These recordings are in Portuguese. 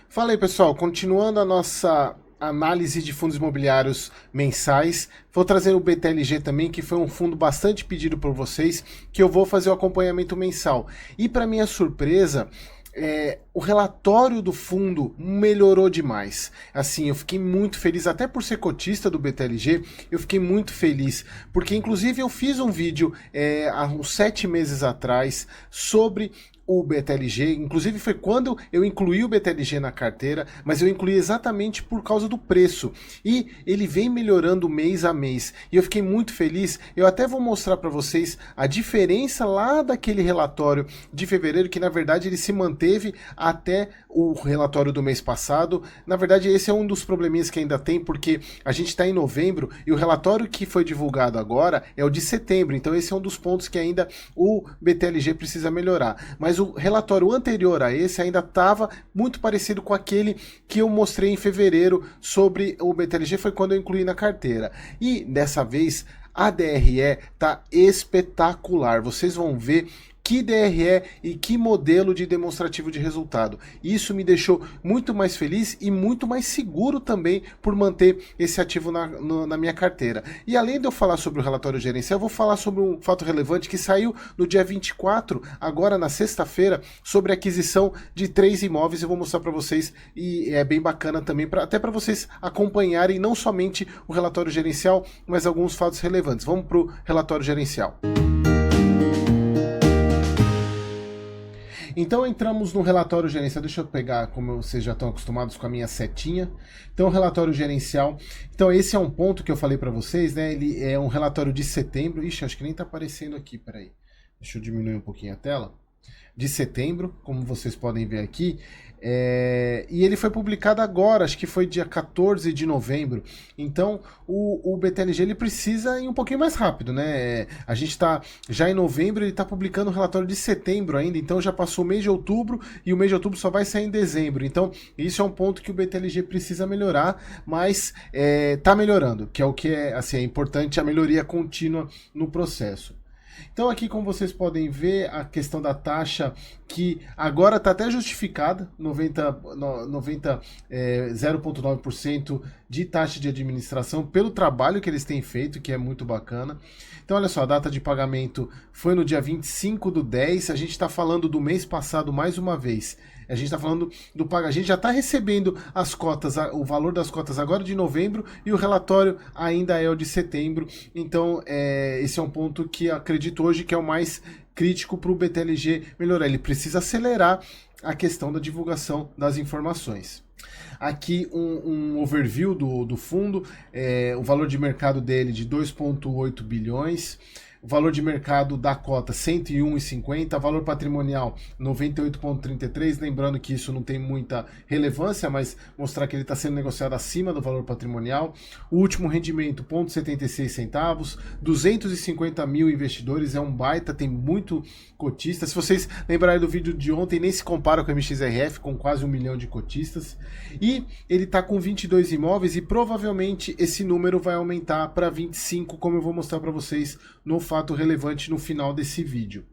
Fala aí, pessoal. Continuando a nossa análise de fundos imobiliários mensais, vou trazer o BTLG também, que foi um fundo bastante pedido por vocês, que eu vou fazer o acompanhamento mensal. E para minha surpresa, o relatório do fundo melhorou demais. Assim, eu fiquei muito feliz, até por ser cotista do BTLG, eu fiquei muito feliz, porque inclusive eu fiz um vídeo há uns 7 meses atrás sobre o BTLG, inclusive foi quando eu incluí o BTLG na carteira, mas eu incluí exatamente por causa do preço, e ele vem melhorando mês a mês, e eu fiquei muito feliz. Eu até vou mostrar para vocês a diferença lá daquele relatório de fevereiro, que na verdade ele se manteve até o relatório do mês passado. Na verdade esse é um dos probleminhas que ainda tem, porque a gente está em novembro, e o relatório que foi divulgado agora é o de setembro, então esse é um dos pontos que ainda o BTLG precisa melhorar. Mas o relatório anterior a esse ainda estava muito parecido com aquele que eu mostrei em fevereiro sobre o BTLG, foi quando eu incluí na carteira. E dessa vez a DRE está espetacular, vocês vão ver que DRE e que modelo de demonstrativo de resultado. Isso me deixou muito mais feliz e muito mais seguro também por manter esse ativo na minha carteira. E além de eu falar sobre o relatório gerencial, eu vou falar sobre um fato relevante que saiu no dia 24, agora na sexta-feira, sobre a aquisição de 3 imóveis. Eu vou mostrar para vocês, e é bem bacana também, até para vocês acompanharem não somente o relatório gerencial, mas alguns fatos relevantes. Vamos para o relatório gerencial. Então entramos no relatório gerencial, deixa eu pegar, como vocês já estão acostumados com a minha setinha. Então, relatório gerencial. Então esse é um ponto que eu falei para vocês, né? Ele é um relatório de setembro. Ixi, acho que nem tá aparecendo aqui, peraí. Deixa eu diminuir um pouquinho a tela. De setembro, como vocês podem ver aqui. E ele foi publicado agora, acho que foi dia 14 de novembro. Então o BTLG ele precisa ir um pouquinho mais rápido, né? A gente está já em novembro, ele está publicando o relatório de setembro ainda, então já passou o mês de outubro, e o mês de outubro só vai sair em dezembro. Então isso é um ponto que o BTLG precisa melhorar, mas está melhorando, que é o que assim, é importante, a melhoria contínua no processo. Então aqui, como vocês podem ver, a questão da taxa, que agora está até justificada, 0,9% de taxa de administração pelo trabalho que eles têm feito, que é muito bacana. Então olha só, a data de pagamento foi no dia 25/10, a gente está falando do mês passado mais uma vez. A gente está falando do pagamento, a gente já está recebendo as cotas, o valor das cotas agora de novembro, e o relatório ainda é o de setembro. Então esse é um ponto que acredito hoje que é o mais crítico para o BTLG melhorar. Ele precisa acelerar a questão da divulgação das informações. Aqui um overview do fundo, o valor de mercado dele de 2,8 bilhões. O valor de mercado da cota 101,50, valor patrimonial 98,33, lembrando que isso não tem muita relevância, mas mostrar que ele está sendo negociado acima do valor patrimonial. O último rendimento 0,76 centavos, 250 mil investidores, é um baita, tem muito cotista. Se vocês lembrarem do vídeo de ontem, nem se compara com a MXRF, com quase 1 milhão de cotistas. E ele está com 22 imóveis, e provavelmente esse número vai aumentar para 25, como eu vou mostrar para vocês no fato relevante no final desse vídeo.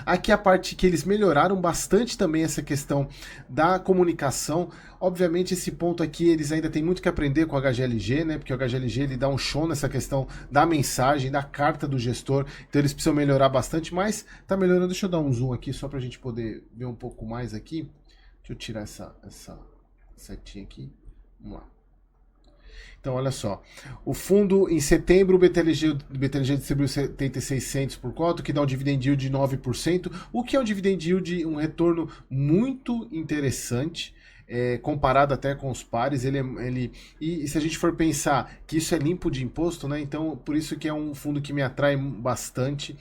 Aqui a parte que eles melhoraram bastante também, essa questão da comunicação. Obviamente esse ponto aqui eles ainda têm muito que aprender com o HGLG, né? Porque o HGLG ele dá um show nessa questão da mensagem, da carta do gestor. Então eles precisam melhorar bastante, mas tá melhorando. Deixa eu dar um zoom aqui só para a gente poder ver um pouco mais aqui. Deixa eu tirar essa setinha aqui. Vamos lá. Então, olha só, o fundo em setembro, o BTLG distribuiu 76 centos por cota, que dá um dividend yield de 9%, o que é um dividend yield, um retorno muito interessante, comparado até com os pares. E se a gente for pensar que isso é limpo de imposto, né? Então, por isso que é um fundo que me atrai bastante.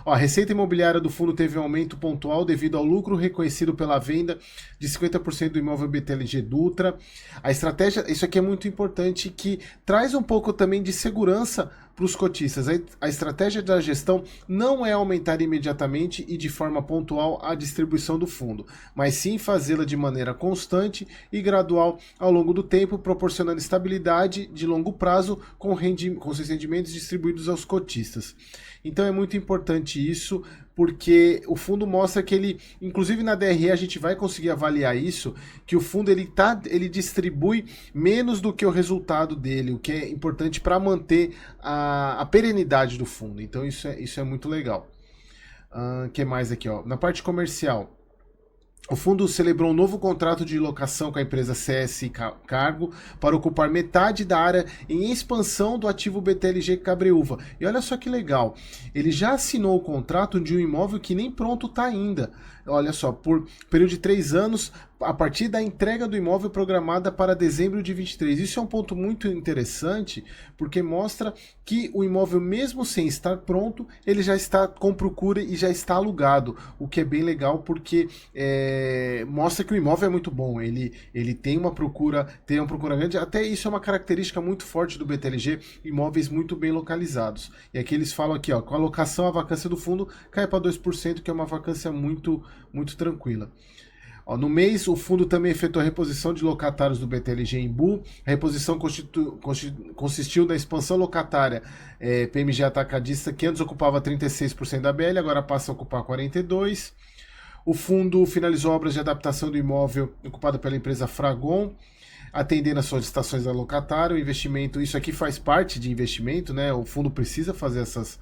Ó, a receita imobiliária do fundo teve um aumento pontual devido ao lucro reconhecido pela venda de 50% do imóvel BTLG Dutra. A estratégia, isso aqui é muito importante, que traz um pouco também de segurança para os cotistas. A estratégia da gestão não é aumentar imediatamente e de forma pontual a distribuição do fundo, mas sim fazê-la de maneira constante e gradual ao longo do tempo, proporcionando estabilidade de longo prazo com seus rendimentos distribuídos aos cotistas. Então é muito importante isso, porque o fundo mostra que ele, inclusive na DRE a gente vai conseguir avaliar isso, que o fundo ele distribui menos do que o resultado dele, o que é importante para manter a perenidade do fundo. Então isso é muito legal. Que mais aqui, ó? Na parte comercial, o fundo celebrou um novo contrato de locação com a empresa CS Cargo para ocupar metade da área em expansão do ativo BTLG Cabreúva. E olha só que legal, ele já assinou o contrato de um imóvel que nem pronto está ainda. Olha só, por período de 3 anos, a partir da entrega do imóvel programada para dezembro de 23. Isso é um ponto muito interessante, porque mostra que o imóvel, mesmo sem estar pronto, ele já está com procura e já está alugado, o que é bem legal, porque mostra que o imóvel é muito bom, ele tem uma procura grande, até isso é uma característica muito forte do BTLG, imóveis muito bem localizados. E aqui eles falam aqui, ó, com a alocação, a vacância do fundo cai para 2%, que é uma vacância muito tranquila. Ó, no mês, o fundo também efetuou a reposição de locatários do BTLG em Bu. A reposição consistiu na expansão locatária PMG Atacadista, que antes ocupava 36% da BL, agora passa a ocupar 42%. O fundo finalizou obras de adaptação do imóvel ocupado pela empresa Fragon, atendendo às solicitações da locatária. O investimento, isso aqui faz parte de investimento, né? O fundo precisa fazer essas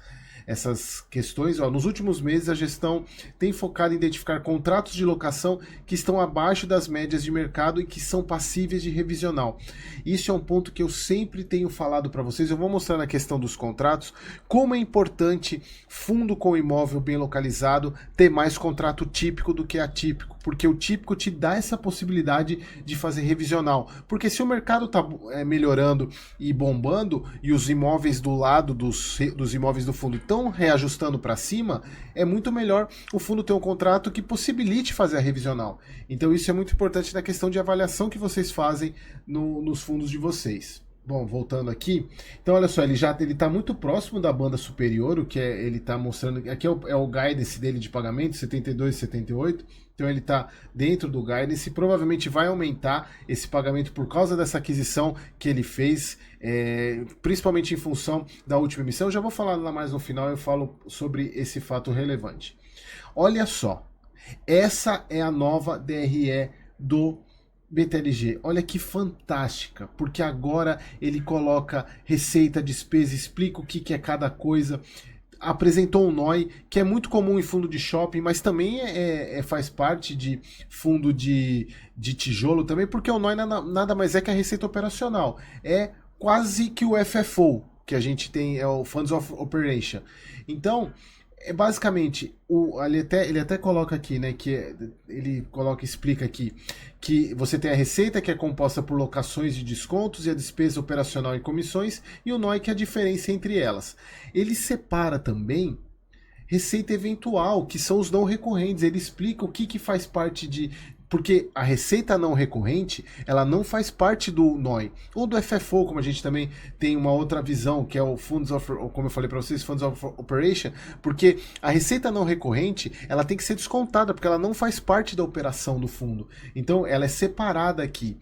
questões. Ó, nos últimos meses, a gestão tem focado em identificar contratos de locação que estão abaixo das médias de mercado e que são passíveis de revisional. Isso é um ponto que eu sempre tenho falado para vocês. Eu vou mostrar na questão dos contratos como é importante fundo com imóvel bem localizado ter mais contrato típico do que atípico, porque o típico te dá essa possibilidade de fazer revisional. Porque se o mercado está melhorando e bombando e os imóveis do lado dos imóveis do fundo estão reajustando para cima, é muito melhor o fundo ter um contrato que possibilite fazer a revisional. Então isso é muito importante na questão de avaliação que vocês fazem nos fundos de vocês. Bom, voltando aqui, então olha só, ele está muito próximo da banda superior, o que ele está mostrando, aqui é o guidance dele de pagamento, 72 e 78, então ele está dentro do guidance e provavelmente vai aumentar esse pagamento por causa dessa aquisição que ele fez, principalmente em função da última emissão. Eu já vou falar lá mais no final, eu falo sobre esse fato relevante. Olha só, essa é a nova DRE do BTLG, olha que fantástica, porque agora ele coloca receita, despesa, explica o que é cada coisa, apresentou um NOI, que é muito comum em fundo de shopping, mas também faz parte de fundo de tijolo também, porque o NOI nada mais é que a receita operacional, é quase que o FFO, que a gente tem, é o Funds of Operation. Então, basicamente, ele até coloca aqui, né, que explica aqui, que você tem a receita, que é composta por locações e descontos, e a despesa operacional e comissões, e o NOI, que é a diferença entre elas. Ele separa também receita eventual, que são os não recorrentes. Ele explica o que faz parte de... Porque a receita não recorrente, ela não faz parte do NOI, ou do FFO, como a gente também tem uma outra visão, que é o Funds of, como eu falei para vocês, Funds of Operation, porque a receita não recorrente, ela tem que ser descontada, porque ela não faz parte da operação do fundo. Então, ela é separada aqui.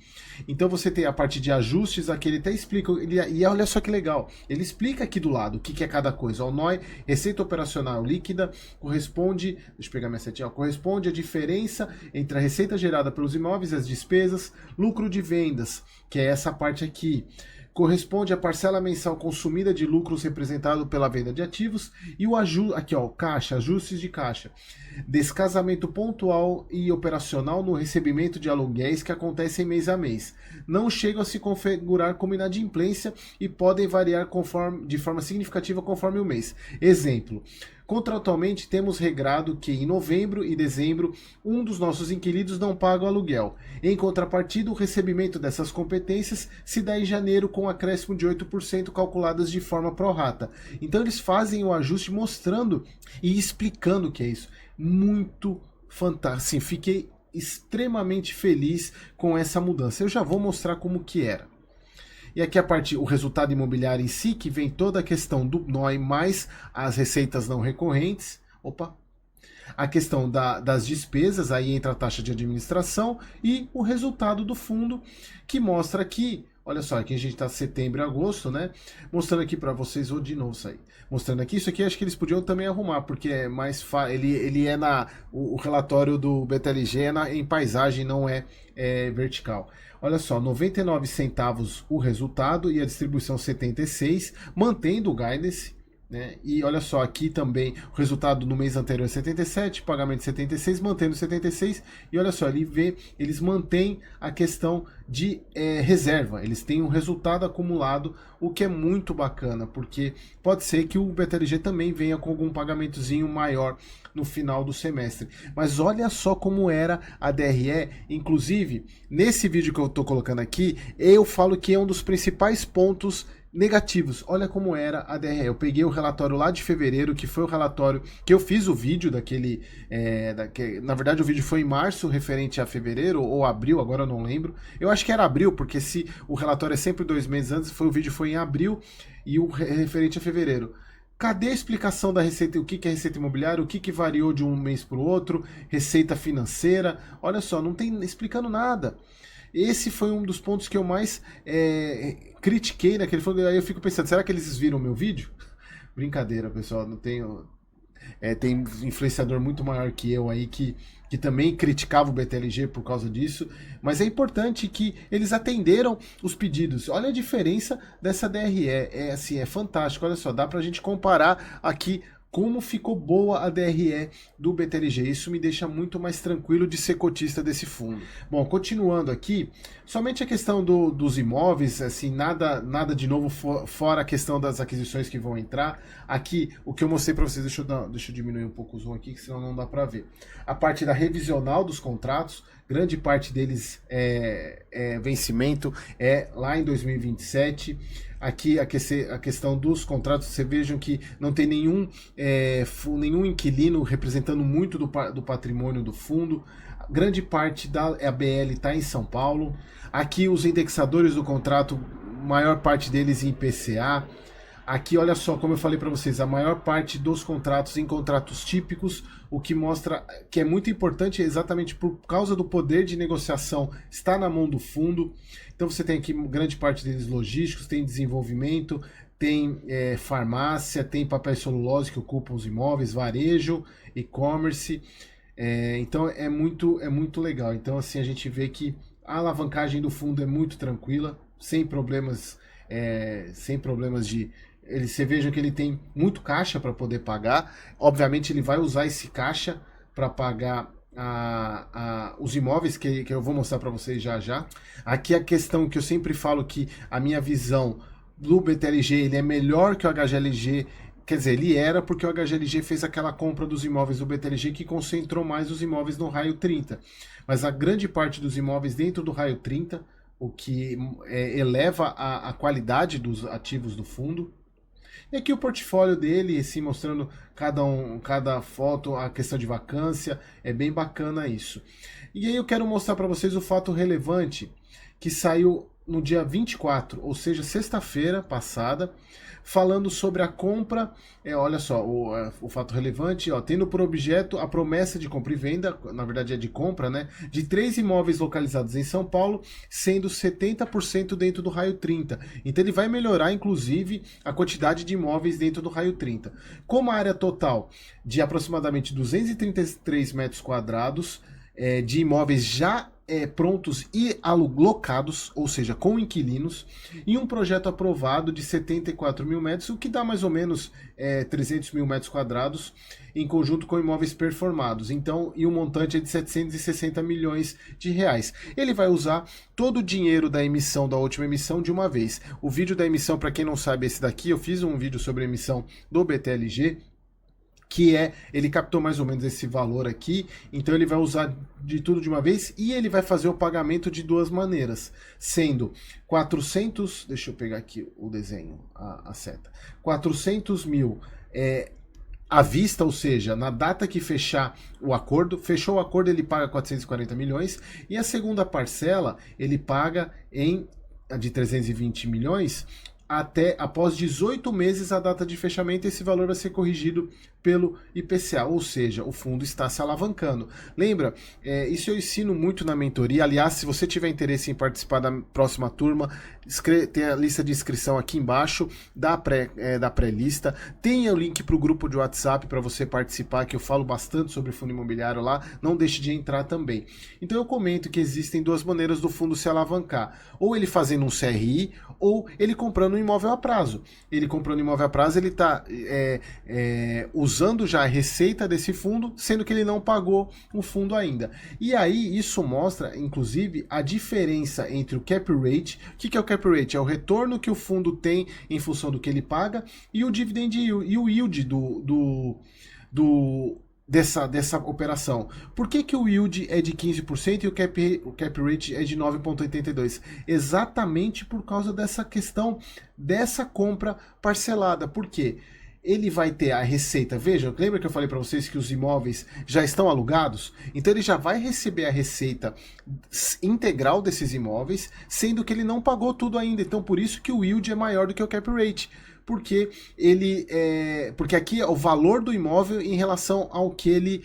Então, você tem a parte de ajustes, aqui ele até explica, e olha só que legal, ele explica aqui do lado o que é cada coisa. O NOI, receita operacional líquida, corresponde, deixa eu pegar minha setinha, corresponde à diferença entre a receita gerada pelos imóveis e as despesas, lucro de vendas, que é essa parte aqui, corresponde à parcela mensal consumida de lucros representado pela venda de ativos, e o aqui ó, caixa, ajustes de caixa, descasamento pontual e operacional no recebimento de aluguéis que acontecem mês a mês. Não chegam a se configurar como inadimplência e podem variar de forma significativa conforme o mês. Exemplo: contratualmente, temos regrado que em novembro e dezembro um dos nossos inquilinos não paga o aluguel. Em contrapartida, o recebimento dessas competências se dá em janeiro com um acréscimo de 8% calculadas de forma pró-rata. Então eles fazem o ajuste mostrando e explicando o que é isso. Muito fantástico. Sim, fiquei extremamente feliz com essa mudança. Eu já vou mostrar como que era. E aqui o resultado imobiliário em si, que vem toda a questão do NOI mais as receitas não recorrentes. Opa! A questão das despesas, aí entra a taxa de administração e o resultado do fundo, que mostra aqui, Olha só, aqui a gente está setembro e agosto, né? Mostrando aqui para vocês, vou de novo sair. Mostrando aqui, isso aqui acho que eles podiam também arrumar, porque é mais ele é o relatório do BTLG é em paisagem, não é vertical. Olha só, 99 centavos o resultado e a distribuição 76, mantendo o guidance. Né? E olha só, aqui também o resultado no mês anterior é 77, pagamento 76, mantendo 76, e olha só, eles mantêm a questão de reserva, eles têm um resultado acumulado, o que é muito bacana, porque pode ser que o BTLG também venha com algum pagamentozinho maior no final do semestre. Mas olha só como era a DRE, inclusive, nesse vídeo que eu estou colocando aqui, eu falo que é um dos principais pontos negativos. Olha como era a DRE. Eu peguei o relatório lá de fevereiro, que foi o relatório que eu fiz o vídeo daquele... na verdade o vídeo foi em março, referente a fevereiro, ou abril, agora eu não lembro. Eu acho que era abril, porque se o relatório é sempre 2 meses antes, o vídeo foi em abril e o referente a fevereiro. Cadê a explicação da receita, o que é receita imobiliária, o que variou de um mês para o outro, receita financeira? Olha só, não tem explicando nada. Esse foi um dos pontos que eu mais critiquei naquele filme. Aí eu fico pensando, será que eles viram o meu vídeo? Brincadeira, pessoal, não tenho... tem influenciador muito maior que eu aí que também criticava o BTLG por causa disso, mas é importante que eles atenderam os pedidos. Olha a diferença dessa DRE, assim, é fantástico. Olha só, dá pra gente comparar aqui como ficou boa a DRE do BTLG. Isso me deixa muito mais tranquilo de ser cotista desse fundo. Bom, continuando aqui, somente a questão dos imóveis, assim, nada de novo fora a questão das aquisições que vão entrar. Aqui, o que eu mostrei para vocês, deixa eu diminuir um pouco o zoom aqui, que senão não dá para ver. A parte da revisional dos contratos, grande parte deles vencimento lá em 2027. Aqui a questão dos contratos, vocês vejam que não tem nenhum inquilino representando muito do patrimônio do fundo. Grande parte da ABL está em São Paulo. Aqui os indexadores do contrato, maior parte deles em IPCA. Aqui, olha só, como eu falei para vocês, a maior parte dos contratos em contratos típicos, o que mostra que é muito importante exatamente por causa do poder de negociação está na mão do fundo. Então você tem aqui grande parte deles logísticos, tem desenvolvimento, tem farmácia, tem papel celulose que ocupam os imóveis, varejo, e-commerce. Então é muito legal. Então assim a gente vê que a alavancagem do fundo é muito tranquila, sem problemas de... Você veja que ele tem muito caixa para poder pagar. Obviamente ele vai usar esse caixa para pagar os imóveis que eu vou mostrar para vocês já. Aqui a questão que eu sempre falo, que a minha visão do BTLG, ele é melhor que o HGLG. Quer dizer, ele era porque o HGLG fez aquela compra dos imóveis do BTLG que concentrou mais os imóveis no raio 30. Mas a grande parte dos imóveis dentro do raio 30, o que eleva a qualidade dos ativos do fundo. E aqui o portfólio dele, assim, mostrando cada foto, a questão de vacância, é bem bacana isso. E aí eu quero mostrar para vocês o fato relevante que saiu no dia 24, ou seja, sexta-feira passada, falando sobre a compra, olha só, o fato relevante, tendo por objeto a promessa de compra e venda, na verdade é de compra, né, de 3 imóveis localizados em São Paulo, sendo 70% dentro do raio 30. Então ele vai melhorar, inclusive, a quantidade de imóveis dentro do raio 30. Com uma área total de aproximadamente 233 metros quadrados, de imóveis já prontos e alocados, ou seja, com inquilinos, e um projeto aprovado de 74 mil metros, o que dá mais ou menos 300 mil metros quadrados, em conjunto com imóveis performados. Então, e o montante é de 760 milhões de reais. Ele vai usar todo o dinheiro da emissão, da última emissão, de uma vez. O vídeo da emissão, para quem não sabe, esse daqui, eu fiz um vídeo sobre a emissão do BTLG, que ele captou mais ou menos esse valor aqui, então ele vai usar de tudo de uma vez e ele vai fazer o pagamento de 2 maneiras, sendo 400, deixa eu pegar aqui o desenho, a seta, 400 mil à vista, ou seja, na data que fechar o acordo, fechou o acordo ele paga 440 milhões e a segunda parcela ele paga de 320 milhões até após 18 meses a data de fechamento, esse valor vai ser corrigido pelo IPCA, ou seja, o fundo está se alavancando. Lembra, isso eu ensino muito na mentoria. Aliás, se você tiver interesse em participar da próxima turma, tem a lista de inscrição aqui embaixo da pré-lista. Tem o link para o grupo de WhatsApp para você participar, que eu falo bastante sobre fundo imobiliário lá. Não deixe de entrar também. Então eu comento que existem duas maneiras do fundo se alavancar: ou ele fazendo um CRI, ou ele comprando um imóvel a prazo. Ele comprando um imóvel a prazo, ele está usando já a receita desse fundo, sendo que ele não pagou o fundo ainda. E aí isso mostra, inclusive, a diferença entre o cap rate. O que é o cap rate? É o retorno que o fundo tem em função do que ele paga, e o dividend yield, e o yield dessa operação. Por que o yield é de 15% e o cap rate é de 9,82%? Exatamente por causa dessa questão dessa compra parcelada. Por quê? Ele vai ter a receita. Veja, lembra que eu falei para vocês que os imóveis já estão alugados? Então ele já vai receber a receita integral desses imóveis, sendo que ele não pagou tudo ainda. Então por isso que o yield é maior do que o cap rate. Porque porque aqui é o valor do imóvel em relação ao que ele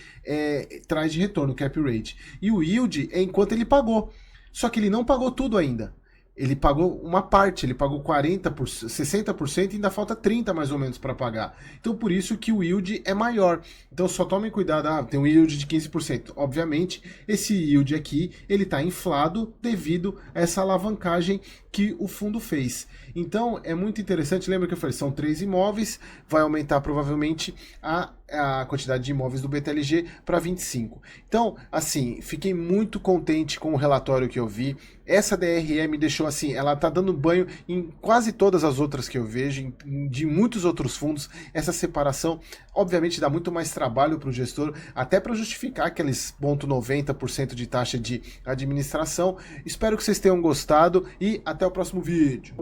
traz de retorno, o cap rate. E o yield é enquanto ele pagou. Só que ele não pagou tudo ainda. Ele pagou uma parte, ele pagou 60% e ainda falta 30% mais ou menos para pagar. Então por isso que o yield é maior. Então só tomem cuidado, tem um yield de 15%. Obviamente, esse yield aqui, ele está inflado devido a essa alavancagem que o fundo fez. Então é muito interessante, lembra que eu falei, são 3 imóveis, vai aumentar provavelmente a quantidade de imóveis do BTLG para 25. Então, assim, fiquei muito contente com o relatório que eu vi. Essa DRE me deixou assim, ela tá dando banho em quase todas as outras que eu vejo, de muitos outros fundos. Essa separação, obviamente, dá muito mais trabalho para o gestor, até para justificar aqueles 0,90% de taxa de administração. Espero que vocês tenham gostado e até o próximo vídeo.